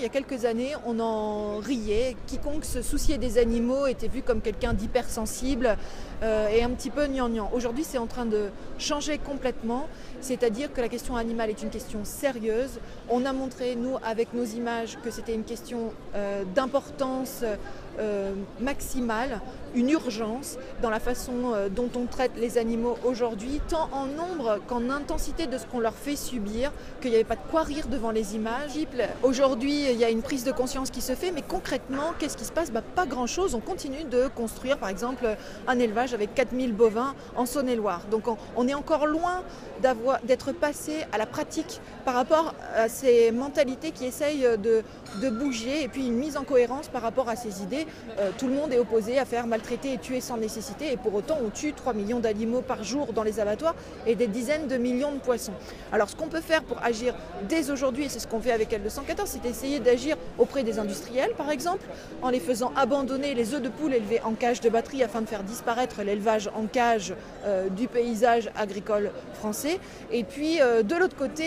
Il y a quelques années, on en riait. Quiconque se souciait des animaux était vu comme quelqu'un d'hypersensible et un petit peu gnangnan. Aujourd'hui, c'est en train de changer complètement. C'est-à-dire que la question animale est une question sérieuse. On a montré, nous, avec nos images, que c'était une question d'importance maximale, une urgence dans la façon dont on traite les animaux aujourd'hui, tant en nombre qu'en intensité de ce qu'on leur fait subir, qu'il n'y avait pas de quoi rire devant les images. Aujourd'hui, il y a une prise de conscience qui se fait, mais concrètement, qu'est-ce qui se passe? Pas grand-chose. On continue de construire, par exemple, un élevage avec 4000 bovins en Saône-et-Loire. Donc on est encore loin d'être passé à la pratique par rapport à ces mentalités qui essayent de bouger, et puis une mise en cohérence par rapport à ces idées. Tout le monde est opposé à faire maltraiter et tuer sans nécessité, et pour autant on tue 3 millions d'animaux par jour dans les abattoirs et des dizaines de millions de poissons. Alors ce qu'on peut faire pour agir dès aujourd'hui, et c'est ce qu'on fait avec L214, c'est essayer d'agir auprès des industriels, par exemple, en les faisant abandonner les œufs de poule élevés en cage de batterie afin de faire disparaître l'élevage en cage du paysage agricole français. Et puis de l'autre côté,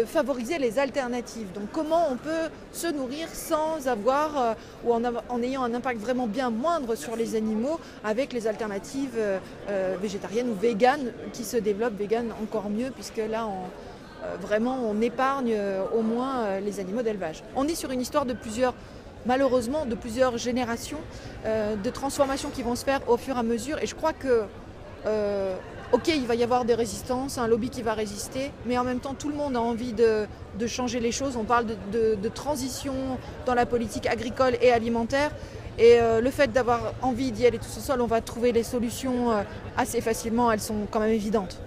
favoriser les alternatives. Donc comment on peut se nourrir sans avoir ou en ayant un impact vraiment bien moindre sur les animaux avec les alternatives végétariennes ou véganes qui se développent, véganes encore mieux, puisque là vraiment on épargne au moins les animaux d'élevage. On est sur une histoire de malheureusement de plusieurs générations de transformations qui vont se faire au fur et à mesure, et je crois que ok, il va y avoir des résistances, un lobby qui va résister, mais en même temps tout le monde a envie de changer les choses. On parle de transition dans la politique agricole et alimentaire, et le fait d'avoir envie d'y aller tout seul, on va trouver les solutions assez facilement, elles sont quand même évidentes.